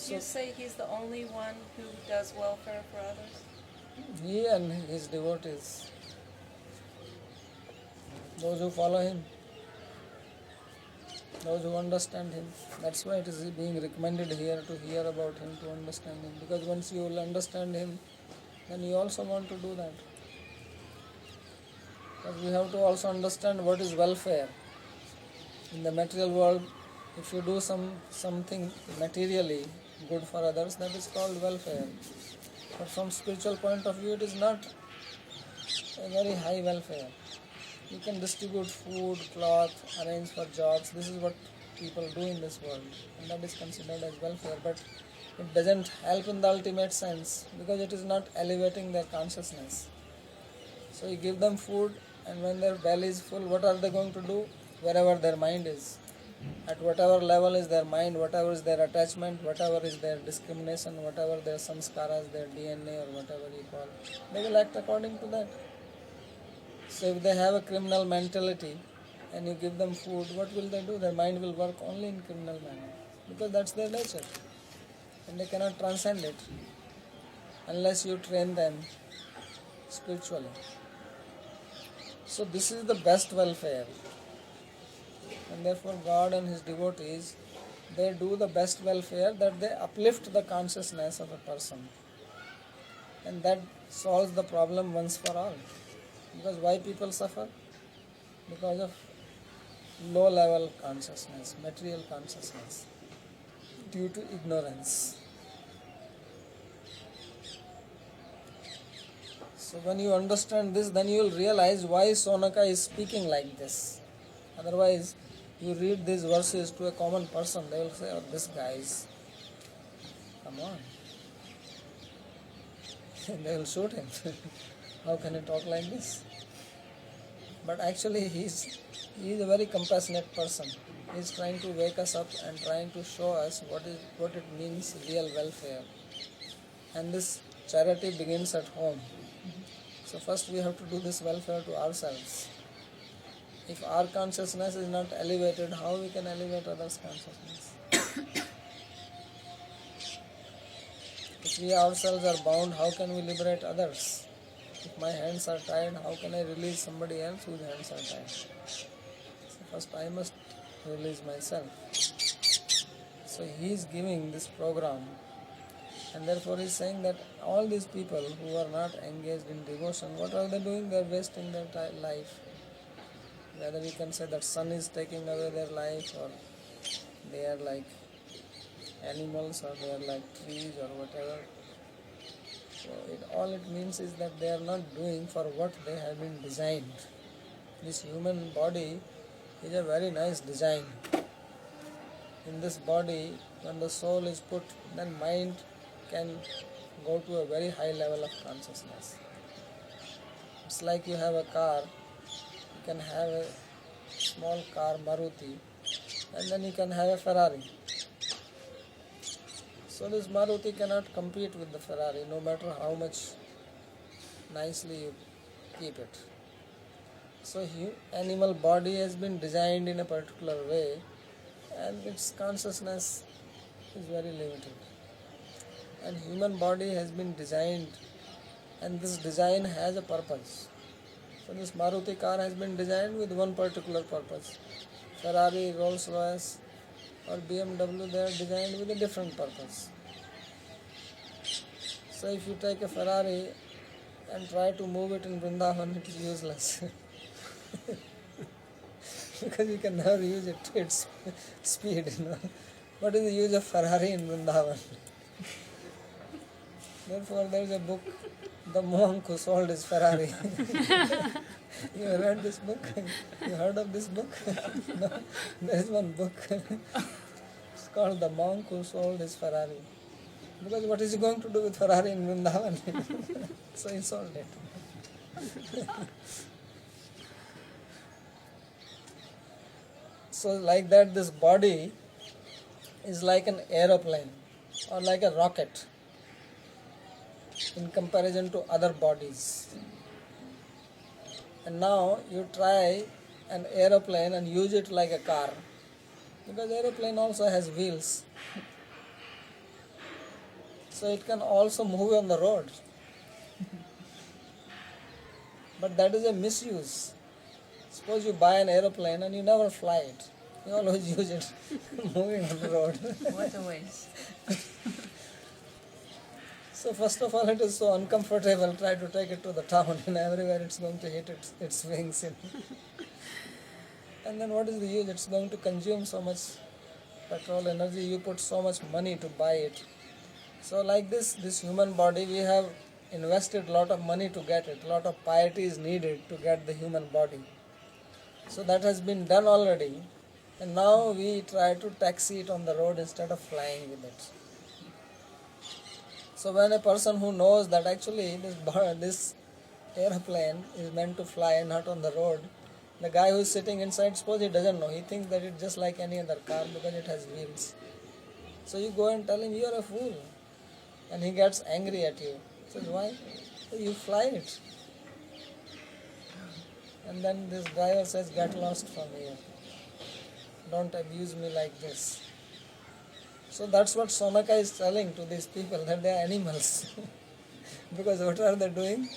You say he's the only one who does welfare for others? He and his devotees, those who follow him, those who understand him. That's why it is being recommended here to hear about him, to understand him. Because once you will understand him, then you also want to do that. But we have to also understand what is welfare. In the material world, if you do something materially good for others, that is called welfare. But from spiritual point of view, it is not a very high welfare. You can distribute food, cloth, arrange for jobs. This is what people do in this world, and that is considered as welfare. But it doesn't help in the ultimate sense because it is not elevating their consciousness. So you give them food, and when their belly is full, what are they going to do? Wherever their mind is, at whatever level is their mind, whatever is their attachment, whatever is their discrimination, whatever their samskaras, their DNA or whatever you call, they will act according to that. So if they have a criminal mentality and you give them food, what will they do? Their mind will work only in criminal manner because that's their nature and they cannot transcend it unless you train them spiritually. So this is the best welfare, and therefore God and his devotees, they do the best welfare, that they uplift the consciousness of a person, and that solves the problem once for all. Because why people suffer? Because of low level consciousness, material consciousness, due to ignorance. So when you understand this, then you will realize why Sonaka is speaking like this. Otherwise, you read these verses to a common person, they will say, oh, this guy is, come on. And they will shoot him. How can he talk like this? But actually he is a very compassionate person. He is trying to wake us up and trying to show us what it means real welfare. And this charity begins at home. So first we have to do this welfare to ourselves. If our consciousness is not elevated, how we can elevate others' consciousness? If we ourselves are bound, how can we liberate others? If my hands are tied, how can I release somebody else whose hands are tied? So first I must release myself. So he is giving this program, and therefore he is saying that all these people who are not engaged in devotion, what are they doing? They are wasting their life. Whether we can say that sun is taking away their life, or they are like animals, or they are like trees, or whatever. So all it means is that they are not doing for what they have been designed. This human body is a very nice design. In this body, when the soul is put, then mind can go to a very high level of consciousness. It's like you have a car, you can have a small car, Maruti, and then you can have a Ferrari. So this Maruti cannot compete with the Ferrari, no matter how much nicely you keep it. So animal body has been designed in a particular way, and its consciousness is very limited. And human body has been designed, and this design has a purpose. So this Maruti car has been designed with one particular purpose. Ferrari, Rolls-Royce or BMW, they are designed with a different purpose. So if you take a Ferrari and try to move it in Vrindavan, it is useless. Because you can never use it to its speed, What is the use of Ferrari in Vrindavan? Therefore there is a book, The Monk Who Sold His Ferrari. You read this book? You heard of this book? No, there is one book. It's called The Monk Who Sold His Ferrari. Because what is he going to do with Ferrari in Vrindavan? So he sold it. So like that, this body is like an aeroplane or like a rocket in comparison to other bodies. And now you try an aeroplane and use it like a car, because aeroplane also has wheels. So it can also move on the road. But that is a misuse. Suppose you buy an aeroplane and you never fly it. You always use it moving on the road. What a waste. So first of all, it is so uncomfortable. Try to take it to the town and everywhere it's going to hit its wings in. And then what is the use? It's going to consume so much petrol energy. You put so much money to buy it. So like this human body, we have invested a lot of money to get it. A lot of piety is needed to get the human body. So that has been done already. And now we try to taxi it on the road instead of flying with it. So when a person who knows that actually this airplane is meant to fly, not on the road, the guy who is sitting inside, suppose he doesn't know, he thinks that it's just like any other car because it has wheels. So you go and tell him, you are a fool. And he gets angry at you. He says, why? So you fly it. And then this driver says, get lost from here. Don't abuse me like this. So that's what Sonaka is telling to these people, that they are animals. Because what are they doing?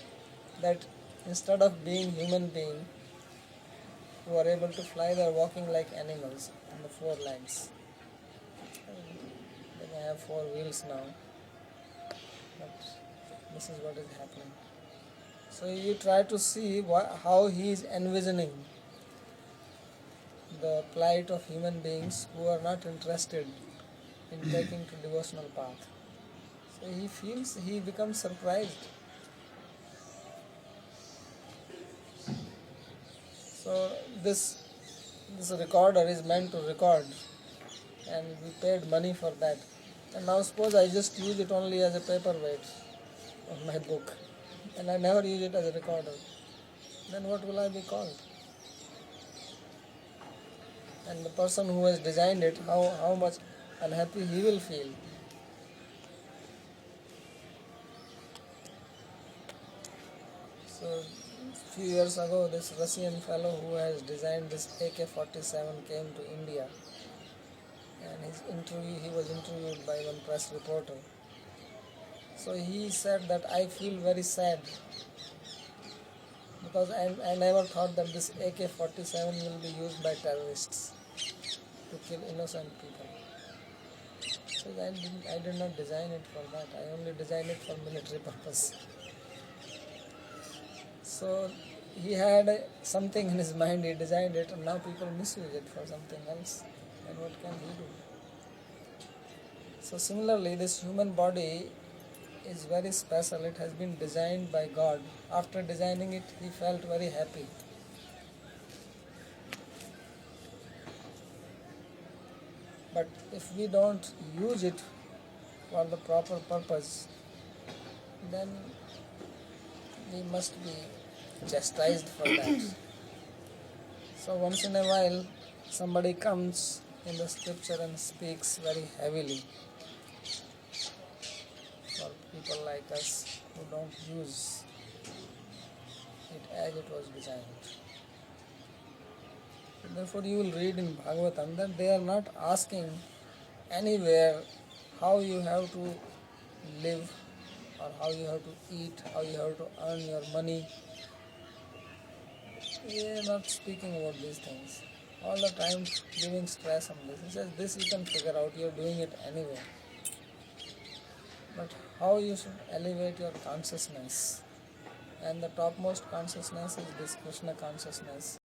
That instead of being human beings who are able to fly, they are walking like animals on the four legs. They may have four wheels now. But this is what is happening. So you try to see how he is envisioning the plight of human beings who are not interested in taking to devotional path. So he becomes surprised. So this recorder is meant to record, and we paid money for that. And now suppose I just use it only as a paperweight of my book, and I never use it as a recorder. Then what will I be called? And the person who has designed it, how much unhappy he will feel. So a few years ago, this Russian fellow who has designed this AK-47 came to India, and he was interviewed by one press reporter. So he said that I feel very sad because I never thought that this AK-47 will be used by terrorists to kill innocent people. So I did not design it for that. I only designed it for military purpose. So he had something in his mind, he designed it, and now people misuse it for something else. And what can he do? So similarly, this human body is very special. It has been designed by God. After designing it, he felt very happy. But if we don't use it for the proper purpose, then we must be chastised for that. So once in a while, somebody comes in the scripture and speaks very heavily for people like us who don't use it as it was designed. Therefore, you will read in Bhagavatam that they are not asking anywhere how you have to live or how you have to eat, how you have to earn your money. They are not speaking about these things. All the time giving stress on this. He says, this you can figure out, you are doing it anyway. But how you should elevate your consciousness. And the topmost consciousness is this Krishna consciousness.